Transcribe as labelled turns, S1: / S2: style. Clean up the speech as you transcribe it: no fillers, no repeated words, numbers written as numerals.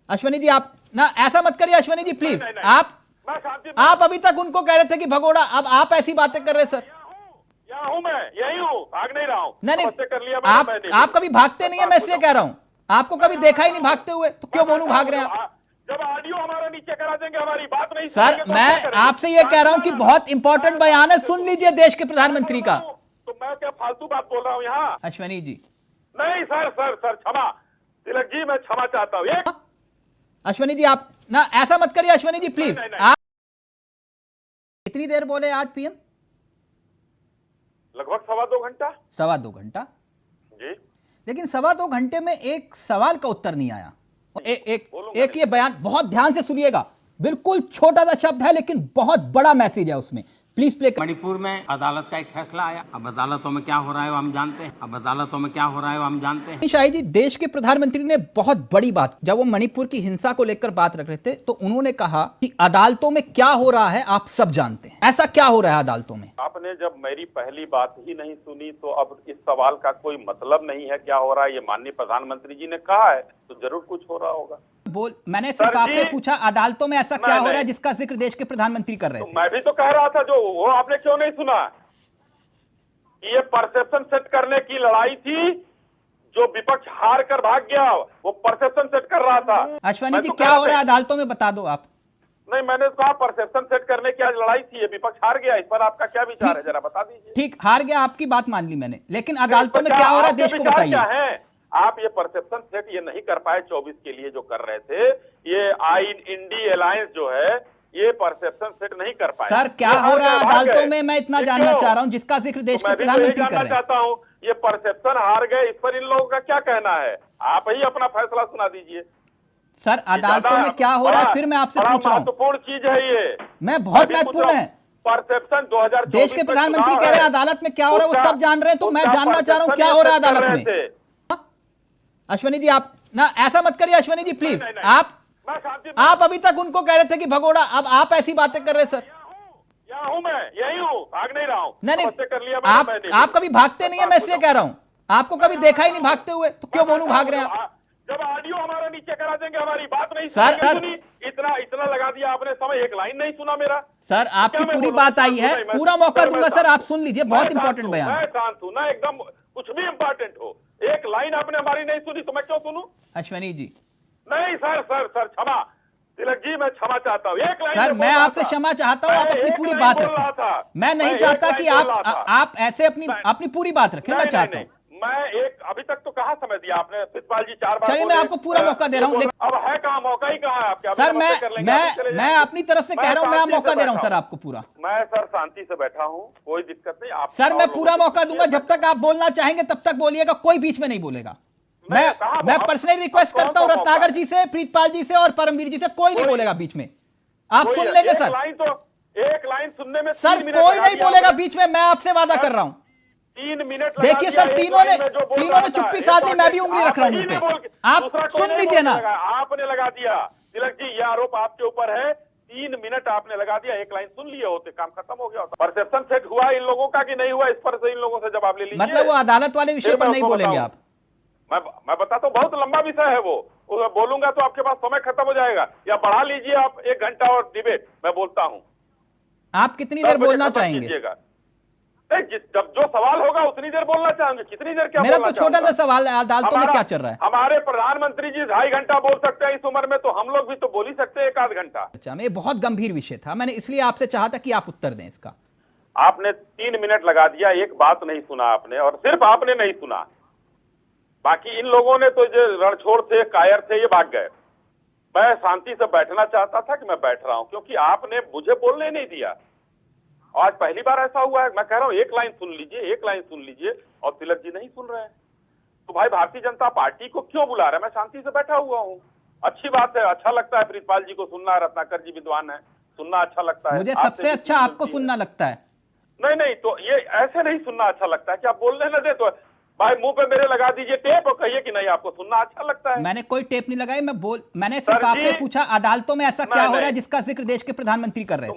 S1: अश्वनी जी आप ना ऐसा मत करिए अश्वनी जी प्लीज।
S2: नहीं, नहीं,
S1: आप अभी तक उनको कह रहे थे कि भगोड़ा, अब आप ऐसी बातें कर रहे हैं सर।
S2: यहाँ हूँ मैं, यही हूँ, भाग नहीं रहा हूँ।
S1: नहीं
S2: नमस्ते कर लिया
S1: आप कभी भागते नहीं है, मैं इसलिए कह रहा हूं। आपको कभी देखा ही नहीं भागते हुए, तो क्यों बोलूं भाग रहे हैं आप।
S2: जब ऑडियो हमारे नीचे करा देंगे, हमारी बात नहीं
S1: सर
S2: सुनेंगे, तो
S1: मैं
S2: क्या करेंगे?
S1: आपसे ये कह रहा हूं कि बहुत इंपॉर्टेंट बयान है, सुन लीजिए देश के प्रधानमंत्री का।
S2: तो मैं क्या फालतू बात बोल रहा हूँ यहाँ?
S1: अश्वनी जी
S2: नहीं सर, क्षमा। तिलक जी, मैं क्षमा चाहता हूँ।
S1: अश्वनी जी आप ना ऐसा मत करिए अश्वनी जी प्लीज।
S2: नहीं, नहीं।
S1: आप कितनी देर बोले आज पीएम?
S2: लगभग 2.25 घंटा।
S1: 2.25 घंटा
S2: जी।
S1: लेकिन 2.25 घंटे में एक सवाल का उत्तर नहीं आया।
S2: बोलूंगा
S1: एक ये बयान बहुत ध्यान से सुनिएगा, बिल्कुल छोटा सा शब्द है लेकिन बहुत बड़ा मैसेज है उसमें। Please play.
S3: मणिपुर में अदालत का एक फैसला आया। अब अदालतों में क्या हो रहा है वो हम जानते हैं।
S1: शाही जी, देश के प्रधानमंत्री ने बहुत बड़ी बात, जब वो मणिपुर की हिंसा को लेकर बात रख रहे थे तो उन्होंने कहा कि अदालतों में क्या हो रहा है आप सब जानते हैं। ऐसा क्या हो रहा है अदालतों में?
S2: आपने जब मेरी पहली बात ही नहीं सुनी तो अब इस सवाल का कोई मतलब नहीं है क्या हो रहा है। ये माननीय प्रधानमंत्री जी ने कहा है तो जरूर कुछ हो रहा होगा।
S1: मैंने सिर्फ आपसे पूछा अदालतों में ऐसा क्या हो रहा है
S2: नहीं।
S1: जिसका जिक्र देश के प्रधानमंत्री कर रहे थे।
S2: मैं भी तो कह रहा था, जो वो आपने क्यों नहीं सुना? ये परसेप्शन सेट करने की लड़ाई थी, जो विपक्ष हार कर भाग गया वो परसेप्शन सेट कर रहा था।
S1: अश्वनी जी क्या हो रहा है अदालतों में बता दो आप।
S2: नहीं, मैंने कहा परसेप्शन सेट करने की आज लड़ाई थी, ये विपक्ष हार गया। इस पर आपका क्या विचार है, जरा बता दीजिए।
S1: ठीक, हार गया, आपकी बात मान ली मैंने, लेकिन अदालतों में क्या हो रहा है देश को बताइए।
S2: आप ये परसेप्शन सेट ये नहीं कर पाए 24 के लिए जो कर रहे थे, ये इंडी अलायंस जो है ये परसेप्शन सेट नहीं कर पाए।
S1: सर क्या हो रहा है अदालतों में, मैं इतना जानना चाह रहा हूं जिसका जिक्र देश के प्रधानमंत्री कर रहे हैं।
S2: चाहता हूं ये परसेप्शन हार गए, इस पर इन लोगों का क्या कहना है? आप ही अपना फैसला सुना दीजिए।
S1: सर अदालतों में क्या हो रहा है, फिर मैं आपसे पूछ रहा हूं।
S2: महत्वपूर्ण चीज है ये,
S1: मैं बहुत महत्वपूर्ण है।
S2: परसेप्शन 2024
S1: देश के प्रधानमंत्री कह रहे हैं अदालत में क्या हो रहा है वो सब जान रहे हैं, तो मैं जानना चाह रहा हूं क्या हो रहा है अदालत में। अश्वनी जी आप ना ऐसा मत करिए अश्वनी जी प्लीज। आप अभी तक उनको कह रहे थे कि भगोड़ा, अब आप ऐसी बातें कर रहे हैं सर।
S2: यहाँ हूँ मैं, यही हूँ, भाग नहीं रहा हूँ।
S1: नहीं
S2: कर लिया
S1: आप कभी भागते नहीं है, मैं इसलिए कह रहा हूं। आपको कभी देखा ही नहीं भागते हुए, तो क्यों बोलूं भाग रहे हैं आप।
S2: जब ऑडियो हमारे नीचे करा देंगे, हमारी बात नहीं
S1: सर
S2: इतना लगा दिया आपने समय, एक लाइन नहीं सुना मेरा।
S1: सर आपकी पूरी बात आई है, पूरा मौका दूंगा सर, आप सुन लीजिए, बहुत इंपॉर्टेंट बयान है।
S2: मैं शांत हूं ना, एकदम कुछ भी इंपॉर्टेंट हो। एक लाइन आपने हमारी नहीं सुनी तो मैं क्यों सुनूं?
S1: अश्वनी जी
S2: नहीं सर क्षमा। तिलक जी मैं क्षमा चाहता हूँ। एक लाइन
S1: सर मैं आपसे क्षमा चाहता हूँ, आप अपनी पूरी बात रखें। मैं नहीं चाहता कि आप ऐसे अपनी पूरी बात रखें, मैं चाहता हूँ।
S2: मैं अभी तक तो कहाँ समय दिया आपने? प्रितपाल जी 4 बार।
S1: चलिए मैं आपको पूरा मौका दे रहा हूँ, लेकिन
S2: अब है कहाँ, मौका ही कहाँ है आपके?
S1: सर मैं अपनी तरफ से कह रहा हूँ, मैं मौका दे रहा हूँ सर आपको पूरा।
S2: मैं सर शांति से बैठा हूँ, कोई दिक्कत नहीं। आप
S1: सर मैं पूरा मौका दूंगा, जब तक आप बोलना चाहेंगे तब तक बोलिएगा, कोई बीच में नहीं बोलेगा। मैं पर्सनली रिक्वेस्ट करता हूँ रत्नाकर जी से, प्रीतपाल जी से और परमवीर जी से, कोई नहीं बोलेगा बीच में। आप सुन लेंगे सर।
S2: एक लाइन सुनने में
S1: सर कोई नहीं बोलेगा बीच में, मैं आपसे वादा कर रहा हूँ।
S2: 3 मिनट
S1: देखिए सर, तीनों ने चुप्पी साध ली, मैं भी उंगली रख रहा हूं मुंह पे। आप सुन लीजिए ना।
S2: आपने लगा दिया तिलक जी, ये आरोप आपके ऊपर है। 3 मिनट आपने लगा दिया, एक लाइन सुन लिए होते, काम खत्म हो गया होता। परसेप्शन सेट हुआ इन लोगों का कि नहीं हुआ, इस पर से इन लोगों से जवाब ले लीजिए।
S1: मतलब वो अदालत वाले विषय पर नहीं बोलेंगे आप?
S2: मैं बताता हूँ, बहुत लंबा विषय है वो बोलूंगा तो आपके पास समय खत्म हो जाएगा। या बढ़ा लीजिए आप 1 घंटा और डिबेट, मैं बोलता हूँ।
S1: आप कितनी देर बोलना चाहेंगे?
S2: जब जो सवाल होगा उतनी देर बोलना चाहेंगे। कितनी देर क्या?
S1: मेरा तो छोटा सा सवाल है, अदालतों में क्या चल रहा है?
S2: हमारे प्रधानमंत्री जी 2.5 घंटा बोल सकते हैं इस उम्र में, तो हम लोग भी तो बोल ही सकते हैं 1 आध घंटा।
S1: अच्छा, ये बहुत गंभीर विषय था, मैंने इसलिए आपसे चाहा था कि आप उत्तर दें इसका।
S2: आपने 3 मिनट लगा दिया, एक बात नहीं सुना आपने, और सिर्फ आपने नहीं सुना, बाकी इन लोगों ने तो जो रणछोड़ थे, कायर थे, ये भाग गए। मैं शांति से बैठना चाहता था कि मैं बैठ रहा हूं, क्योंकि आपने मुझे बोलने नहीं दिया। आज पहली बार ऐसा हुआ है। मैं कह रहा हूं एक लाइन सुन लीजिए, और तिलक जी नहीं सुन रहे हैं। तो भाई भारतीय जनता पार्टी को क्यों बुला रहे हैं? मैं शांति से बैठा हुआ हूँ। अच्छी बात है, अच्छा लगता है प्रीतपाल जी को सुनना, रत्नाकर जी विद्वान है, सुनना अच्छा लगता है।
S1: मुझे सबसे अच्छा आपको सुनना लगता है।
S2: नहीं तो ये ऐसे नहीं सुनना अच्छा लगता है कि आप बोलने न दे। तो भाई मुंह पे मेरे लगा दीजिए टेप और कहिए कि नहीं आपको सुनना अच्छा लगता है।
S1: मैंने कोई टेप नहीं लगाई, मैंने सिर्फ आपसे पूछा अदालतों में ऐसा क्या हो रहा है जिसका जिक्र देश के प्रधानमंत्री कर रहे थे।